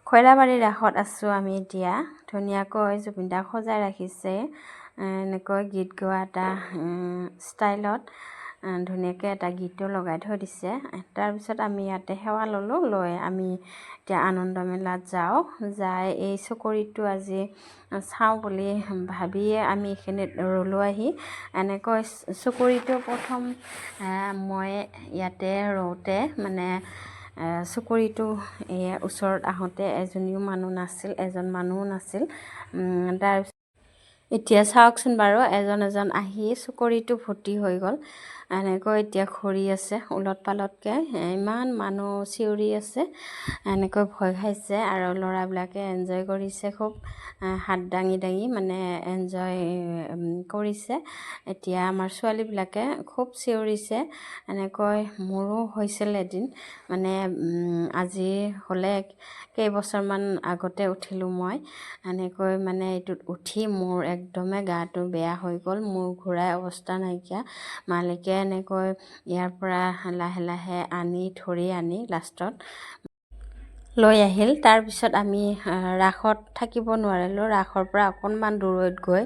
খৈৰাবাৰী ৰাসত আছোঁ আমি এতিয়া ধুনীয়াকৈ জুবিনদাক সজাই ৰাখিছে এনেকৈ গীত গোৱা এটা ষ্টাইলত ধুনীয়াকৈ এটা গীতো লগাই থৈ দিছে তাৰপিছত আমি ইয়াতে সেৱা ল'লোঁ লৈ আমি এতিয়া আনন্দ মেলাত যাই এই চকৰিটো আজি চাওঁ বুলি ভাবিয়ে আমি এইখিনিত ৰ'লোঁ আহি এনেকৈ চকৰিটো প্ৰথম মই ইয়াতে ৰওঁতে মানে চকৰিটো ওচৰত আহোঁতে এজন মানুহো নাছিল তাৰপিছত এতিয়া চাওকচোন বাৰু এজন আহি চকৰিটো ভৰ্তি হৈ গ'ল এনেকৈ এতিয়া ঘূৰি আছে উলট পালটকৈ ইমান মানুহ চিঞৰি আছে এনেকৈ ভয় খাইছে আৰু ল'ৰাবিলাকে এনজয় কৰিছে খুব হাত দাঙি মানে এনজয় কৰিছে এতিয়া আমাৰ ছোৱালীবিলাকে খুব চিঞৰিছে এনেকৈ মোৰো হৈছিল এদিন মানে আজি হ'লে কেইবছৰমান আগতে উঠিলোঁ মই এনেকৈ মানে এইটোত উঠি মোৰ একদমে গাটো বেয়া হৈ গ'ল মোৰ ঘূৰাই অৱস্থা নাইকিয়া মালিকে এনেকৈ ইয়াৰ পৰা লাহে ধৰি আনি লাষ্টত লৈ আহিল তাৰপিছত আমি ৰাসত থাকিব নোৱাৰিলোঁ ৰাসৰ পৰা অকণমান দূৰৈত গৈ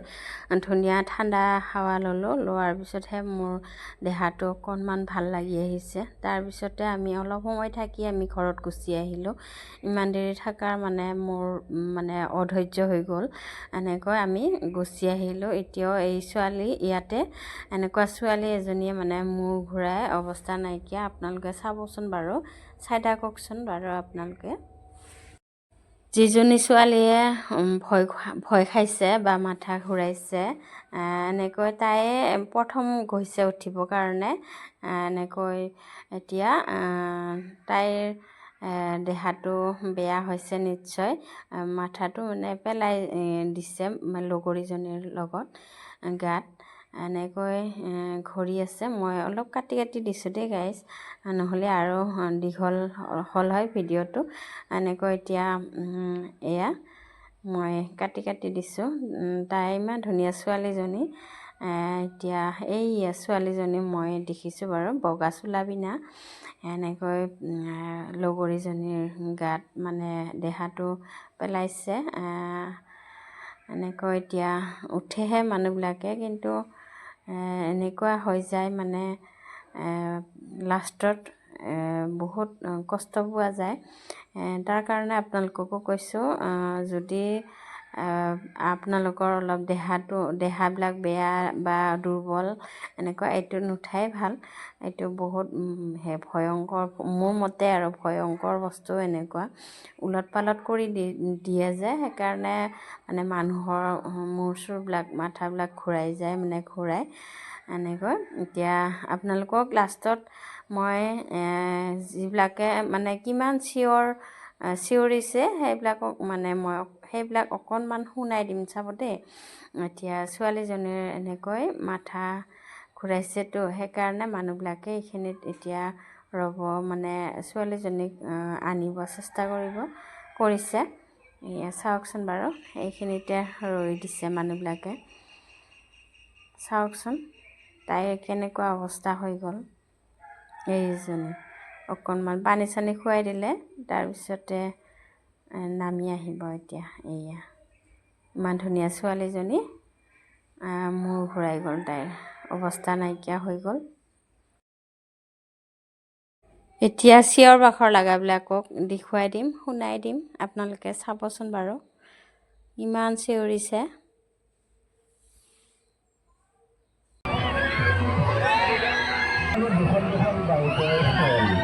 ধুনীয়া ঠাণ্ডা হাৱা ল'লোঁ লোৱাৰ পিছতহে মোৰ দেহাটো অকণমান ভাল লাগি আহিছে তাৰপিছতে আমি অলপ সময় থাকি আমি ঘৰত গুচি আহিলোঁ ইমান দেৰি থকাৰ মানে মোৰ মানে অধৈৰ্য হৈ গ'ল এনেকৈ আমি গুচি আহিলোঁ এতিয়াও এই ছোৱালী ইয়াতে এনেকুৱা ছোৱালী এজনীয়ে মানে মূৰ ঘূৰাই অৱস্থা নাইকিয়া আপোনালোকে চাবচোন বাৰু চাই থাককচোন বাৰু আপোনালোকে যিজনী ছোৱালীয়ে ভয় খাইছে বা মাথা ঘূৰাইছে এনেকৈ তাইয়ে প্ৰথম গৈছে উঠিবৰ কাৰণে এনেকৈ এতিয়া তাইৰ দেহাটো বেয়া হৈছে নিশ্চয় মাথাটো মানে পেলাই দিছে লগৰীজনীৰ লগত গাত এনেকৈ ঘূৰি আছে মই অলপ কাটি দিছোঁ দেই গাইজ নহ'লে আৰু দীঘল হ'ল হয় ভিডিঅ'টো এনেকৈ এতিয়া এয়া মই কাটি দিছোঁ তাই ইমান ধুনীয়া ছোৱালীজনী এতিয়া এই ছোৱালীজনী মই দেখিছোঁ বাৰু বগা চোলা পিন্ধা এনেকৈ লগৰীজনীৰ গাত মানে দেহাটো পেলাইছে এনেকৈ এতিয়া উঠেহে মানুহবিলাকে কিন্তু এনেকুৱা হৈ যায় মানে লাষ্টত বহুত কষ্ট পোৱা যায় তাৰ কাৰণে আপোনালোককো কৈছোঁ যদি আপোনালোকৰ অলপ দেহাবিলাক বেয়া বা দুৰ্বল এনেকুৱা এইটো নুঠাই ভাল এইটো বহুত ভয়ংকৰ মোৰ মতে আৰু ভয়ংকৰ বস্তু এনেকুৱা উলট পালট কৰি দিয়ে যে সেইকাৰণে মানে মানুহৰ মূৰ চুৰবিলাক মাথাবিলাক ঘূৰাই যায় মানে ঘূৰাই এনেকৈ এতিয়া আপোনালোকক লাষ্টত মই যিবিলাকে মানে কিমান চিঞৰিছে সেইবিলাক অকণমান শুনাই দিম চাব দেই এতিয়া ছোৱালীজনীৰ এনেকৈ মাথা ঘূৰাইছেতো সেইকাৰণে মানুহবিলাকে এইখিনিত এতিয়া ৰ'ব মানে ছোৱালীজনীক আনিব চেষ্টা কৰিছে এয়া চাওকচোন বাৰু এইখিনিতে ৰৈ দিছে মানুহবিলাকে চাওকচোন তাইৰ কেনেকুৱা অৱস্থা হৈ গ'ল এইজনী অকণমান পানী চানী খুৱাই দিলে তাৰপিছতে নামি আহিব এতিয়া এয়া ইমান ধুনীয়া ছোৱালীজনী মূৰ ঘূৰাই গ'ল তাইৰ অৱস্থা নাইকিয়া হৈ গ'ল এতিয়া চিঞৰ বাখৰ লগাবিলাকক দেখুৱাই দিম শুনাই দিম আপোনালোকে চাবচোন বাৰু ইমান চিঞৰিছে দুখন বাইকৰ